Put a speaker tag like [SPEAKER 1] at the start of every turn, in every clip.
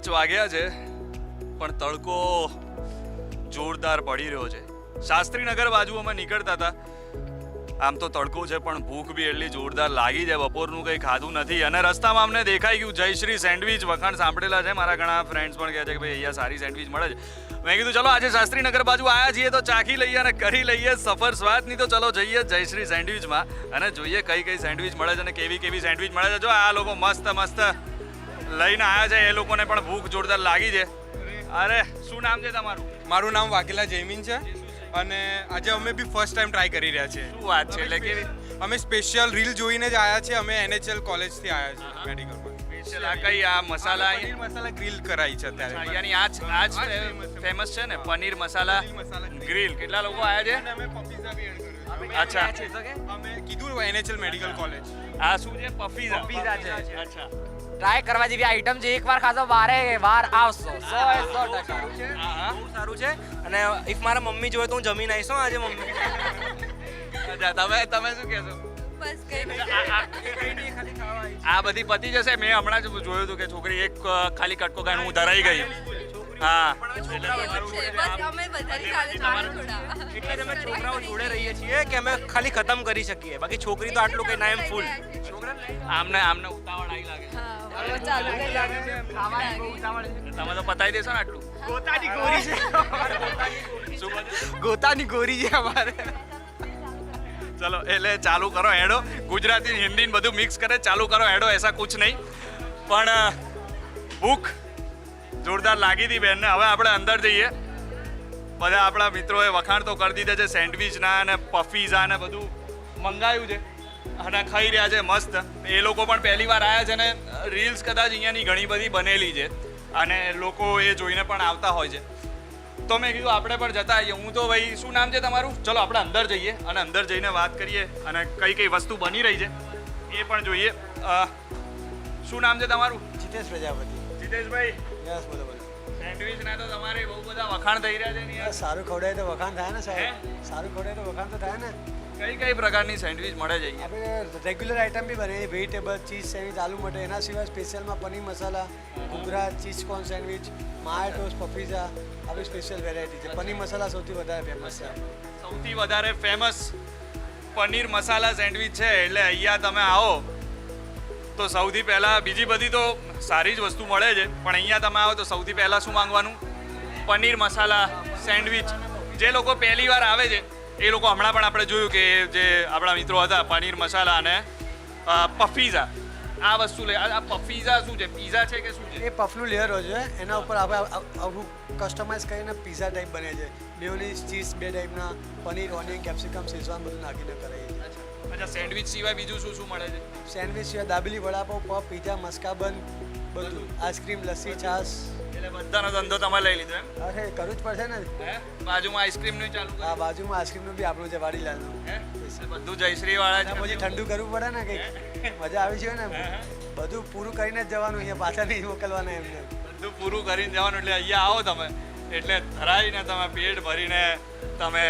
[SPEAKER 1] 5 વાગ્યા છે પણ તડકો જોરદાર પડી રહ્યો છે. શાસ્ત્રીનગર બાજુ અમે નીકળતા હતા. આમ તો તડકો છે પણ ભૂખ બી એટલી જોરદાર લાગી છે. બપોરનું કંઈ ખાધું નથી અને રસ્તામાં અમને દેખાઈ ગયું જયશ્રી સેન્ડવિચ. વખાણ સાંભળેલા છે, મારા ઘણા ફ્રેન્ડ્સ પણ કહે છે કે ભાઈ અહીંયા સારી સેન્ડવિચ મળે છે. મેં કીધું ચલો આજે શાસ્ત્રીનગર બાજુ આવ્યા છીએ તો ચાખી લઈએ અને કરી લઈએ સફર સ્વાદ. નહીં તો ચલો જઈએ જયશ્રી સેન્ડવિચમાં અને જોઈએ કઈ કઈ સેન્ડવિચ મળે છે અને કેવી કેવી સેન્ડવિચ મળે છે. જો આ લોકો મસ્ત મસ્ત લઈને આવ્યા છે, એ લોકોને પણ ભૂખ જોરદાર લાગી છે. અરે શું નામ છે તમારું?
[SPEAKER 2] મારું નામ વાઘેલા જયમીન છે અને આજે અમે બી ફર્સ્ટ ટાઈમ ટ્રાય કરી રહ્યા છીએ.
[SPEAKER 1] શું વાત છે? એટલે કેવી?
[SPEAKER 2] અમે સ્પેશિયલ રીલ જોઈને જ આવ્યા છીએ. અમે NHL કોલેજથી આવ્યા છીએ મેડિકલમાં.
[SPEAKER 1] સ્પેશિયલ આ કઈ આ મસાલા
[SPEAKER 2] પનીર મસાલા ગ્રીલ કરાઈ છે અત્યારે.
[SPEAKER 1] યાની આજ ફેમસ છે ને પનીર મસાલા ગ્રીલ. કેટલા લોકો આવ્યા છે?
[SPEAKER 2] અને અમે પફીઝા બી એડ કર્યું છે.
[SPEAKER 1] અચ્છા,
[SPEAKER 2] અમે કીધું NHL મેડિકલ કોલેજ.
[SPEAKER 1] આ શું છે? પફીઝા.
[SPEAKER 3] પફીઝા છે.
[SPEAKER 1] અચ્છા,
[SPEAKER 3] ટ્રાય કરવા જેવી આઈટમ છે. એકવાર ખાશો વારે વાર આવશો. 100%
[SPEAKER 1] હા.
[SPEAKER 3] બહુ સારું છે અને ઇફ મારા મમ્મી જોવે તો હું જમીન આવીશ આજે મમ્મી.
[SPEAKER 1] અચ્છા, તમે શું કહેશો?
[SPEAKER 4] બસ કઈ નહીં.
[SPEAKER 1] આ બધી પતી જશે. મેં હમણાં જ જોયું હતું કે છોકરી એક ખાલી કટકો ખાઈને હું ધરાઈ ગઈ. હા,
[SPEAKER 4] એવું છે. બસ અમે બધાની સાથે જોડે થોડા.
[SPEAKER 3] એટલે જ અમે છોકરાઓ જોડે રહીએ છીએ કે અમે ખાલી ખતમ કરી શકીએ. બાકી છોકરી તો આટલું કઈ ના એમ ફૂલ.
[SPEAKER 1] આમને ઉતાવળ આવી લાગે.
[SPEAKER 4] હા, હવે ચાલુ કરી લાગે.
[SPEAKER 1] તમે તો પતાવી દેશો ને આટલું.
[SPEAKER 3] ગોતાની ગોરી છે.
[SPEAKER 1] શું બધું?
[SPEAKER 3] ગોતાની ગોરી છે અમારે.
[SPEAKER 1] ચલો એટલે ચાલુ કરો હેડો. ગુજરાતી હિન્દી ને બધું મિક્સ કરે. ચાલુ કરો હેડો, એસા કુછ નહીં. પણ ભૂખ જોરદાર લાગી હતી બેનને. હવે આપણે અંદર જઈએ. બધા આપણા મિત્રોએ વખાણ તો કરી દીધા છે સેન્ડવિચના અને પફીઝા ને બધું મંગાવ્યું છે અને ખાઈ રહ્યા છે મસ્ત. એ લોકો પણ પહેલી વાર આવ્યા છે અને રીલ્સ કદાચ અહીંયાની ઘણી બધી બનેલી છે અને લોકો એ જોઈને પણ આવતા હોય છે. તો મેં કીધું આપણે પણ જતા આવીએ. હું તો ભાઈ શું નામ છે તમારું? ચલો આપણે અંદર જઈએ અને અંદર જઈને વાત કરીએ અને કઈ કઈ વસ્તુ બની રહી છે એ પણ જોઈએ. શું નામ છે તમારું?
[SPEAKER 5] જીતેશ પ્રજાપતિ.
[SPEAKER 1] જીતેશભાઈ,
[SPEAKER 5] યસ, બોલો બોલો.
[SPEAKER 1] સેન્ડવિચના તો તમારે બહુ બધા વખાણ થઈ રહ્યા છે ને યાર.
[SPEAKER 5] સારું ખવડાય તો વખાણ થાય ને સાહેબ. સારું ખવડાય તો વખાણ તો થાય ને.
[SPEAKER 1] કઈ કઈ પ્રકારની સેન્ડવિચ મળે છે અહીંયા?
[SPEAKER 5] આપણે રેગ્યુલર આઈટમ બી બને વેજીટેબલ ચીઝ સેન્ડવિચ આલુ મટર. એના સિવાય સ્પેશિયલમાં પનીર મસાલા, ઘૂઘરા, ચીઝ કોર્ન સેન્ડવિચ, માયા ટોસ્ટ, પફીઝા આવી સ્પેશિયલ વેરાયટી છે. પનીર મસાલા સૌથી વધારે ફેમસ છે.
[SPEAKER 1] સૌથી વધારે ફેમસ પનીર મસાલા સેન્ડવિચ છે. એટલે અહીંયા તમે આવો તો સૌથી પહેલાં બીજી બધી તો સારી જ વસ્તુ મળે છે પણ અહીંયા તમે આવો તો સૌથી પહેલાં શું માંગવાનું? પનીર મસાલા સેન્ડવિચ. જે લોકો પહેલી વાર આવે છે એ લોકો હમણાં પણ આપણે જોયું કે જે આપણા મિત્રો હતા પનીર મસાલા અને પફીઝા આ વસ્તુ લે. આ પફીઝા શું છે? પીઝા છે કે શું છે?
[SPEAKER 5] એ પફનું લેયર હોય છે. એના ઉપર આપણે આવું કસ્ટમાઇઝ કરીને પીઝા ટાઈપ બને છે. મેયોનીઝ, ચીઝ બે ટાઈપના, પનીર, ઓનિયન, કેપ્સિકમ, શેઝવાન બધું નાખીને કરાવીએ છીએ.
[SPEAKER 1] અચ્છા, સેન્ડવિચ સિવાય બીજું શું શું મળે છે?
[SPEAKER 5] સેન્ડવિચ સિવાય દાબેલી, વડાપાવ, પફ, પીઝા, મસ્કાબન બધું. આઈસ્ક્રીમ, લસ્સી, છાશ.
[SPEAKER 1] એટલે બધાનો ધંધો તમે લઈ લીધો એમ?
[SPEAKER 5] અરે કરવું જ પડશે ને.
[SPEAKER 1] હે? બાજુમાં આઈસ્ક્રીમનું ચાલુ
[SPEAKER 5] આ બાજુમાં આઈસ્ક્રીમનું બી આપણું છે વાડીલાલનું.
[SPEAKER 1] હે? બધું જયશ્રી વાળા છે.
[SPEAKER 5] પછી ઠંડુ કરવું પડે ને કંઈક. મજા આવી છે ને. બધું પૂરું કરીને જ જવાનું. અહીંયા પાછા નહીં મોકલવાના એમને.
[SPEAKER 1] બધું પૂરું કરીને જવાનું. એટલે અહીંયા આવો તમે એટલે ધરાઈને તમે પેટ ભરીને તમે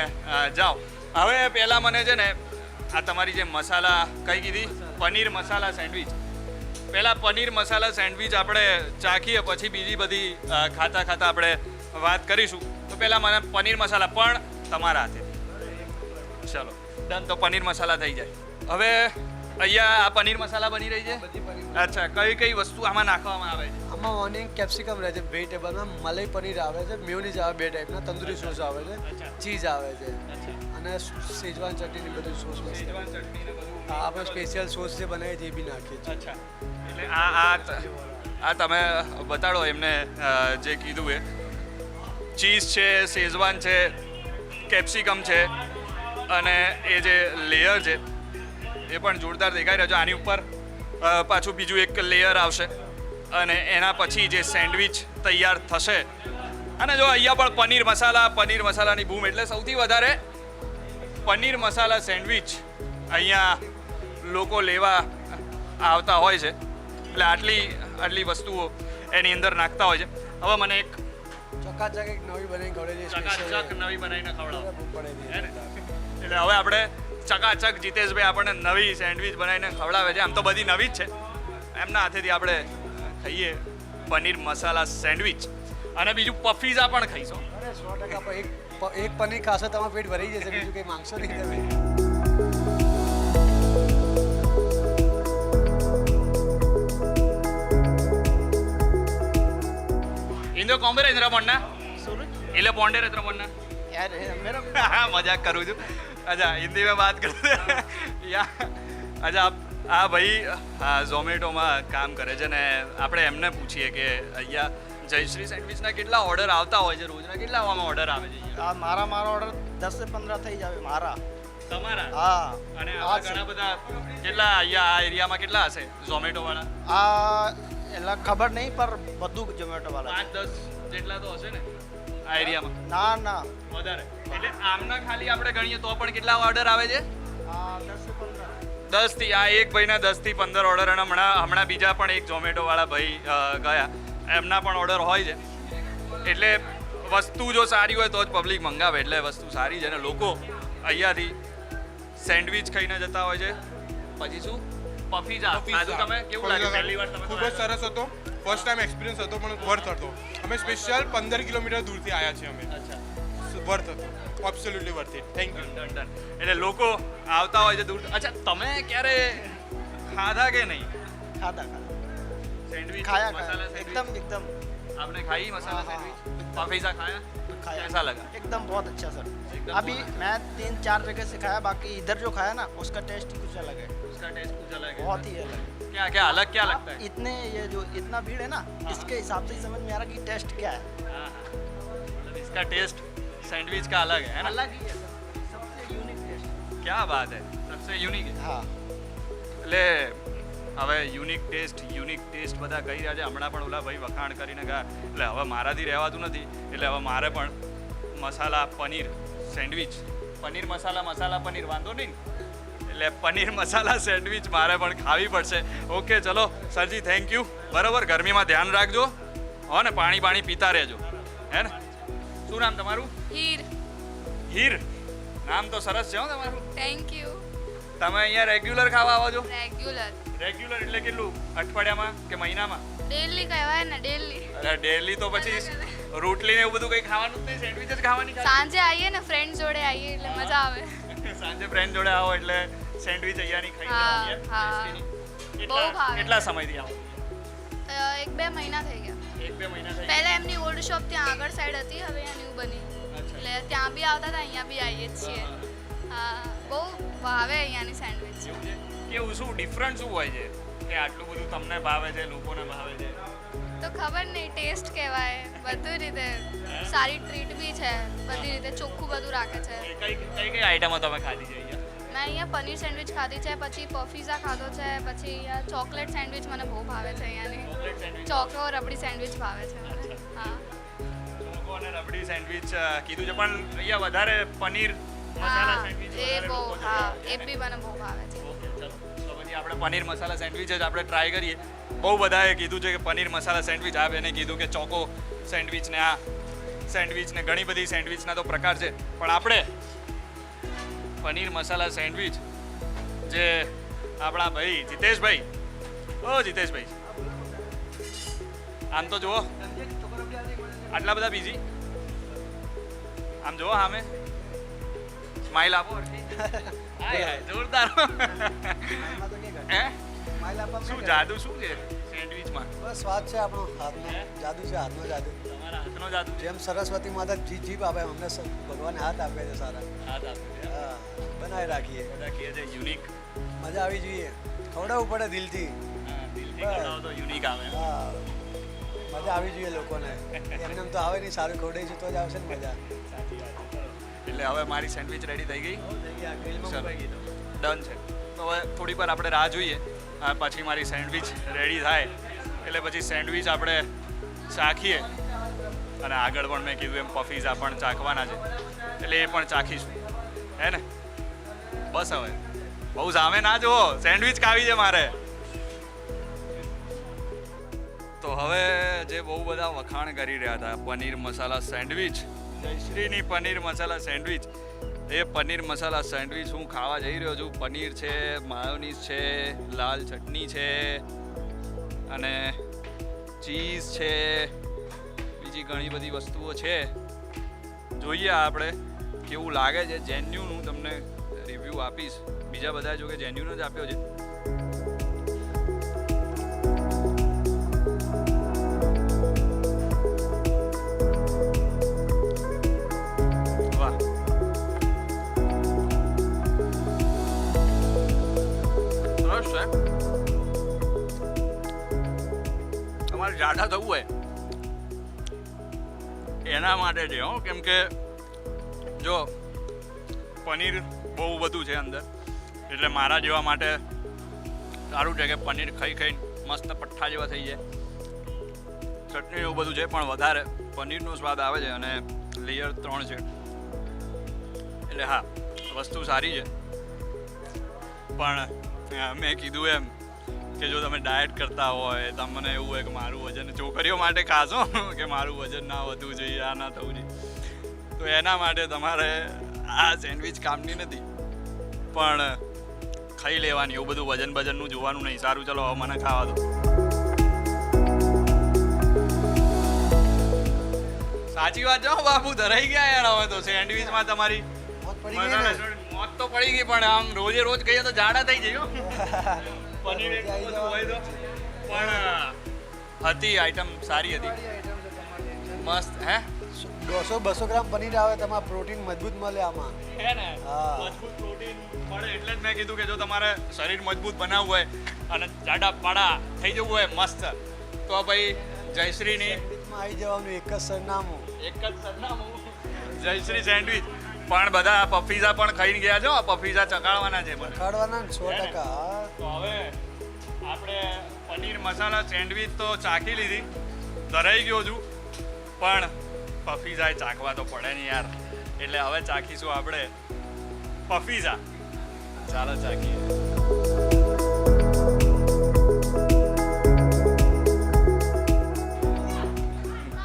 [SPEAKER 1] જાઓ. હવે પહેલાં મને છે ને આ તમારી જે મસાલા કઈ કીધી? પનીર મસાલા સેન્ડવિચ. પહેલાં પનીર મસાલા સેન્ડવિચ આપણે ચાખીએ પછી બીજી બધી ખાતા ખાતા આપણે વાત કરીશું. તો પહેલાં મને પનીર મસાલા પણ તમારા હાથેથી. ચલો ડન. તો પનીર મસાલા થઈ જાય. હવે અહીંયા આ પનીર મસાલા બની રહી છે. અચ્છા, કઈ કઈ વસ્તુ આમાં નાખવામાં આવે છે?
[SPEAKER 5] આમાં ઓનિયન, કેપ્સિકમ રહે છે. વેજીટેબલમાં મલાઈ પનીર આવે છે, મેયોનીઝ આવે બે ટાઈપના, તંદૂરી સોસ આવે છે, ચીઝ આવે છે અને શેઝવાન ચટણી બધું સોસ.
[SPEAKER 1] શેઝવાન ચટણી ને બધું.
[SPEAKER 5] આપણે સ્પેશિયલ સોસ જે બનાવીએ છીએ એ બી નાખીએ છીએ.
[SPEAKER 1] અચ્છા, એટલે આ તમે બતાડો એમને જે કીધું એ. ચીઝ છે, શેઝવાન છે, કેપ્સિકમ છે અને એ જે લેયર છે એ પણ જોરદાર દેખાઈ રહ્યો છે. આની ઉપર પાછું બીજું એક લેયર આવશે અને એના પછી જે સેન્ડવિચ તૈયાર થશે. અને જો અહીંયા પણ પનીર મસાલાની બૂમ. એટલે સૌથી વધારે પનીર મસાલા સેન્ડવિચ અહીંયા લોકો લેવા આવતા હોય છે. એટલે આટલી વસ્તુઓ એની અંદર નાખતા હોય છે. હવે મને એક
[SPEAKER 5] ચકાચક એક નવી બનાવીને ખવડાવીએ છીએ.
[SPEAKER 1] ચકાચક નવી બનાવીને ખવડાવો.
[SPEAKER 5] પડે
[SPEAKER 1] હે ને? એટલે હવે આપણે ચકાચક જીતેશભાઈ આપણને નવી સેન્ડવિચ બનાવીને ખવડાવે છે. આમ તો બધી નવી જ છે. એમના હાથેથી આપણે ખાઈએ પનીર મસાલા સેન્ડવિચ અને બીજું પફીઝા પણ ખાઈશું.
[SPEAKER 5] અરે 100% પણ એક પનીર ખાશો તમારું પેટ ભરી જશે, બીજું કંઈ માંગશો નહીં તમે.
[SPEAKER 1] इंदो कॉम्बे इंद्रा पढ़ना इले पौंडे रहते पढ़ना
[SPEAKER 6] यार मेरा
[SPEAKER 1] हाँ मजाक करूँ છું. अच्छा हिंदी में बात करते हैं या अच्छा આ ભાઈ ઝોમેટોમાં કામ કરે છે ને આપણે એમને પૂછીએ કે અહીંયા જયશ્રી સેન્ડવિચના કેટલા ઓર્ડર આવતા હોય છે, રોજના કેટલા ઓર્ડર આવે છે અહીંયા?
[SPEAKER 6] આ મારા ઓર્ડર 10 से 15 થઈ જાવે મારા.
[SPEAKER 1] તમારા?
[SPEAKER 6] હા.
[SPEAKER 1] અને આવા ઘણા બધા કેટલા અહીંયા આ એરિયામાં કેટલા હશે ઝોમેટો વાળા?
[SPEAKER 6] આ એટલે ખબર નહીં પર બધું ઝોમેટો વાળા
[SPEAKER 1] 5-10 જેટલા તો હશે ને આ એરિયામાં?
[SPEAKER 6] ના ના
[SPEAKER 1] વધારે. એટલે આમના ખાલી આપણે ગણીએ તો પણ કેટલા ઓર્ડર આવે છે?
[SPEAKER 6] આ 10 से 15
[SPEAKER 1] 10 થી આ એક ભાઈના 10 થી 15 ઓર્ડર અને હમણાં બીજા પણ એક ઝોમેટો વાળા ભાઈ ગયા એમના પણ ઓર્ડર હોય છે. એટલે વસ્તુ જો સારી હોય તો જ પબ્લિક મંગાવે, એટલે વસ્તુ સારી છે ને લોકો અહીંયાથી સેન્ડવિચ ખાઈને જતા હોય છે. પછી શું પફીઝા આજુ તમે કેવું લાગ્યું પહેલી વાર તમે?
[SPEAKER 2] ખૂબ જ સરસ હતો. ફર્સ્ટ ટાઈમ એક્સપિરિયન્સ હતો પણ વર્થ હતો. અમે સ્પેશિયલ 15 કિલોમીટર દૂરથી આવ્યા છીએ અમે.
[SPEAKER 1] અચ્છા
[SPEAKER 2] વર્થ હતો, absolutely worth it. Thank you.
[SPEAKER 1] Done done. એટલે લોકો આવતા હોય છે દૂર. અચ્છા તમે ક્યારે ખાધા કે નહીં
[SPEAKER 6] ખાધા
[SPEAKER 1] સેન્ડવિચ?
[SPEAKER 6] ખાયા
[SPEAKER 1] મસાલા
[SPEAKER 6] ખાયા
[SPEAKER 1] સેન્ડવિચ
[SPEAKER 6] एकदम
[SPEAKER 1] आपने खाई मसाला
[SPEAKER 6] हाँ,
[SPEAKER 1] सैंडविच? पफीज़ा खाया?
[SPEAKER 6] खाया
[SPEAKER 1] कैसा लगा?
[SPEAKER 6] एकदम बहुत अच्छा सर.
[SPEAKER 1] एकदम
[SPEAKER 6] अभी
[SPEAKER 1] बहुत
[SPEAKER 6] मैं 3-4 जगह से खाया, बाकी इधर जो खाया ना उसका टेस्ट कुछ अलग है,
[SPEAKER 1] उसका टेस्ट कुछ अलग है.
[SPEAKER 6] बहुत ही अलग.
[SPEAKER 1] क्या क्या अलग क्या लगता है?
[SPEAKER 6] इतने ये जो इतना भीड़ है ना इसके हिसाब से ही समझ में आ रहा कि टेस्ट क्या है.
[SPEAKER 1] हाँ, हाँ. मतलब इसका टेस्ट सैंडविच का अलग है ना?
[SPEAKER 6] अलग ही है सर, सबसे यूनिक टेस्ट.
[SPEAKER 1] क्या बात है, सबसे यूनिक है.
[SPEAKER 6] हाँ
[SPEAKER 1] એટલે હવે યુનિક ટેસ્ટ બધા કહી રહ્યા છે. હમણાં પણ ઓલા ભાઈ વખાણ કરીને ગયા એટલે હવે મારાથી રહેવાતું નથી. એટલે હવે મારે પણ મસાલા પનીર સેન્ડવિચ, પનીર મસાલા પનીર વાંધો નહીં ને? એટલે પનીર મસાલા સેન્ડવિચ મારે પણ ખાવી પડશે. ઓકે ચલો સરજી, થેન્ક યુ. બરાબર, ગરમીમાં ધ્યાન રાખજો હો ને, પાણી પીતા રહેજો હે ને. શું નામ તમારું?
[SPEAKER 4] હીર.
[SPEAKER 1] હીર. નામ તો સરસ છે હો તમારું.
[SPEAKER 4] Thank you.
[SPEAKER 1] તમે અહીંયા રેગ્યુલર ખાવા આવો છો?
[SPEAKER 4] રેગ્યુલર.
[SPEAKER 1] રેગ્યુલર એટલે કેટલું, અઠવાડિયામાં કે મહિનામાં?
[SPEAKER 4] ડેલી કહેવાય ને, ડેલી.
[SPEAKER 1] અરે ડેલી તો પછી રોટલી ને એવું બધું કંઈ ખાવાનું જ નહીં, સેન્ડવિચ જ ખાવાની ખાલી?
[SPEAKER 4] સાંજે આવીએ ને, ફ્રેન્ડ જોડે આવીએ એટલે મજા આવે.
[SPEAKER 1] સાંજે ફ્રેન્ડ જોડે આવો એટલે સેન્ડવિચ અહીંયાની ખાઈ
[SPEAKER 4] હા,
[SPEAKER 1] જવાની, હે?
[SPEAKER 4] હા.
[SPEAKER 1] ટેસ્ટીની.
[SPEAKER 4] બહુ ભાવે.
[SPEAKER 1] કેટલા સમયથી આવો?
[SPEAKER 4] 1-2 મહિના થઈ ગયા.
[SPEAKER 1] 1-2 મહિના થઈ
[SPEAKER 4] પહેલા એમની ઓલ્ડ શોપ ત્યાં આગળ સાઈડ હતી, હવે અહીંયા ન્યૂ બની. એટલે ત્યાં બી આવતા હતા, અહીંયા બી આવીએ જ છીએ. હા, બહુ ભાવે અહીંયાની સેન્ડવિચ.
[SPEAKER 1] એવું છે? કેવું શું ડિફરન્ટ શું હોય છે કે આટલું બધું તમને ભાવે છે, લોકોને ભાવે છે?
[SPEAKER 4] તો ખબર નહીં, ટેસ્ટ કહેવાય. બધું રીતે સારી ટ્રીટ બી છે, બધી રીતે ચોખ્ખું બધું રાખે છે.
[SPEAKER 1] કઈ આઈટમો તમે ખાધી છે અહીંયા?
[SPEAKER 4] મેં અહીંયા પનીર સેન્ડવિચ ખાધી છે, પછી પફીઝા ખાધો છે, પછી અહીંયા ચોકલેટ સેન્ડવિચ મને બહુ ભાવે છે અહીંયાની.
[SPEAKER 1] ચોકલેટ સેન્ડવિચ,
[SPEAKER 4] ચોકો રબડી સેન્ડવિચ ભાવે છે મને. હા
[SPEAKER 1] ચોકો અને રબડી સેન્ડવિચ કીધું છે, પણ અહીંયા વધારે પનીર મસાલા
[SPEAKER 4] હા,
[SPEAKER 1] સેન્ડવિચ
[SPEAKER 4] એ
[SPEAKER 1] વધારે
[SPEAKER 4] બહુ,
[SPEAKER 1] લોકો જોડે
[SPEAKER 4] હા
[SPEAKER 1] આવે છે
[SPEAKER 4] એ
[SPEAKER 1] ને?
[SPEAKER 4] બી મને બહુ ભાવે છે.
[SPEAKER 1] ઓકે ચલો તો પછી આપણે પનીર મસાલા સેન્ડવિચ જ આપણે ટ્રાય કરીએ. બહુ બધાએ કીધું છે કે પનીર મસાલા સેન્ડવિચ, આ બેને કીધું કે ચોકો સેન્ડવિચ ને આ સેન્ડવિચ ને ઘણી બધી સેન્ડવિચના તો પ્રકાર છે, પણ આપણે પનીર મસાલા સેન્ડવિચ જે આપણા ભાઈ જીતેશભાઈ, ઓ જીતેશભાઈ આમ તો જુઓ આટલા બધા બીજી, આમ જુઓ સામે સ્માઈલ આપો હરખી. હાય હાય જોરદાર. હે શું જાદુ શું છે સેન્ડવિચમાં?
[SPEAKER 5] બસ સ્વાદ છે આપણો હાથનો જાદુ છે, હાથનો જાદુ.
[SPEAKER 1] તમારા હાથનો જાદુ છે?
[SPEAKER 5] જેમ સરસ્વતી માતા જીભ આપે અમને ભગવાને હાથ આપે છે સારા.
[SPEAKER 1] હાથ આપે છે.
[SPEAKER 5] હા, બનાવી રાખીએ.
[SPEAKER 1] બધા કહે છે યુનિક.
[SPEAKER 5] મજા આવી જોઈએ, ખવડાવવું પડે દિલથી.
[SPEAKER 1] દિલથી બનાવો તો યુનિક આવે.
[SPEAKER 5] હા, મજા આવી જોઈએ લોકોને. એમને તો આવે નહીં, સારું ખવડાવીશું તો જ આવશે ને મજા.
[SPEAKER 1] સાચી વાત છે. એટલે હવે મારી સેન્ડવિચ રેડી થઈ ગઈ. ડન છે. તો હવે થોડી વાર આપણે રાહ જોઈએ, પછી મારી સેન્ડવિચ રેડી થાય એટલે પછી સેન્ડવિચ આપણે ચાખીએ અને આગળ પણ મેં કીધું એમ પફીઝા પણ ચાખવાના છે એટલે એ પણ ચાખીશું હે ને. બસ હવે બહુ સામે ના જુઓ, સેન્ડવિચ ખાવી છે મારે. તો હવે જે બહુ બધા વખાણ કરી રહ્યા હતા પનીર મસાલા સેન્ડવિચ, જયશ્રીની પનીર મસાલા સેન્ડવિચ, એ પનીર મસાલા સેન્ડવિચ હું ખાવા જઈ રહ્યો છું. પનીર છે, માયોનીઝ છે, લાલ ચટણી છે અને ચીઝ છે, બીજી ઘણી બધી વસ્તુઓ છે. જોઈએ આપણે કેવું લાગે છે. જેન્યુન હું તમને રિવ્યૂ આપીશ. બીજા બધા જો કે જેન્યુન જ આપ્યો છે. વાહ, સરસ છે. તમારે જાડા થવું હોય એના માટે છે હો, કેમ કે જો પનીર બહુ બધું છે અંદર, એટલે મારા જેવા માટે સારું છે કે પનીર ખાઈ ખાઈને મસ્ત પઠ્ઠા જેવા થઈ જાય. ચટણી એવું બધું છે પણ વધારે પનીરનો સ્વાદ આવે છે અને લેયર 3 છે, એટલે હા વસ્તુ સારી છે. પણ મેં કીધું એમ કે જો તમે ડાયટ કરતા હોય, તમને એવું હોય કે મારું વજન, છોકરીઓ માટે ખાસ હો, કે મારું વજન ના વધવું જોઈએ, આ ના થવું જોઈએ, તો એના માટે તમારે આ સેન્ડવિચ કામની નથી. પણ ખાઈ લેવાની, એવું બધું વજનનું જોવાનું નહીં. સારું ચલો હવે મને ખાવા દો. સાચી વાત છે બાપુ, ધરાઈ ગયા યાર. હવે તો સેન્ડવિચમાં તમારી
[SPEAKER 5] મોત પડી ગઈ ને.
[SPEAKER 1] મોત તો પડી ગઈ, પણ આમ રોજે રોજ કહીએ તો જાડા થઈ જઈએ હો. પનીર એટલું બધું હોય તો પણ હતી આઈટમ સારી હતી, મસ્ત. હે
[SPEAKER 5] 100-200 ગ્રામ પનીર આવે, તમારે પ્રોટીન મજબૂત મળે આમાં.
[SPEAKER 1] હે ને
[SPEAKER 5] હા.
[SPEAKER 1] મજબૂત પ્રોટીન મળે, એટલે જ મેં કીધું કે જો તમારે શરીર મજબૂત બનાવવું હોય અને જાડા પાડા થઈ જવું હોય મસ્ત, તો ભાઈ જયશ્રીની
[SPEAKER 5] સેન્ડવિચમાં આવી જવાનું એક જ સરનામું.
[SPEAKER 1] એક જ સરનામું, જયશ્રી સેન્ડવિચ. પણ બધા પફીઝા પણ ખાઈને ગયા છો, પફીઝા ચકાળવાના છે મને.
[SPEAKER 5] ખાડવાના 100%. હા.
[SPEAKER 1] તો હવે આપણે પનીર મસાલા સેન્ડવિચ તો ચાખી લીધી, ધરાઈ ગયો છું, પણ પફીઝા ચાખવા તો પડે ને યાર, એટલે હવે ચાખીશું આપણે પફીઝા. ચાલો ચાખીએ.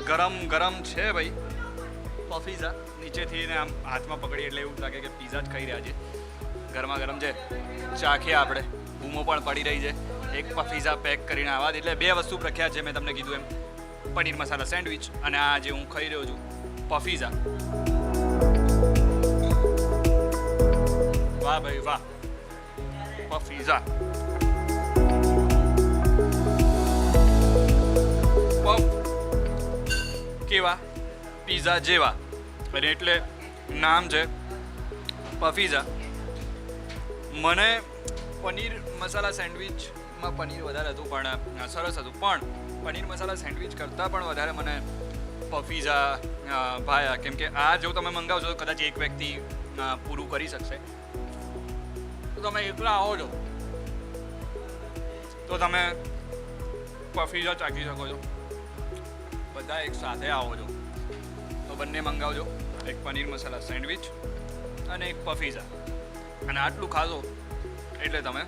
[SPEAKER 1] ગરમ ગરમ છે ભાઈ પફીઝા. નીચેથી ને આમ હાથમાં પકડી એટલે એવું લાગે કે પીઝા જ ખાઈ રહ્યા છે. ગરમા ગરમ છે, ચાખીએ આપણે. બૂમો પણ પડી રહી છે. એક પફીઝા પેક કરીને આવા દે. એટલે 2 વસ્તુ પ્રખ્યાત છે, મેં તમને કીધું એમ, પનીર મસાલા સેન્ડવિચ અને આ જે હું ખાઈ રહ્યો છું પફીઝા. વાહ ભાઈ વાહ, પફીઝા. પફ કેવા પીઝા જેવા, અને એટલે નામ છે પફીઝા. મને પનીર મસાલા સેન્ડવિચમાં પનીર વધારે હતું, પણ સરસ હતું. પણ પનીર મસાલા સેન્ડવિચ કરતાં પણ વધારે મને પફીઝા ભાયા, કેમ કે આ જો તમે મંગાવશો તો કદાચ એક વ્યક્તિ પૂરું કરી શકશે. તો તમે એકલા આવો છો તો તમે પફીઝા ચાખી શકો છો. બધા એક સાથે આવો છો તો બંને મંગાવજો, એક પનીર મસાલા સેન્ડવિચ અને એક પફીઝા. અને આટલું ખાશો એટલે તમે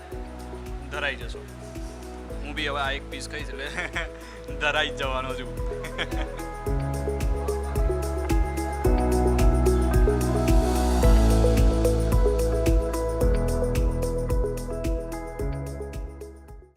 [SPEAKER 1] ધરાઈ જશો. હું બી હવે આ એક પીસ ખાઈશ એટલે ધરાઈ જ જવાનો છું.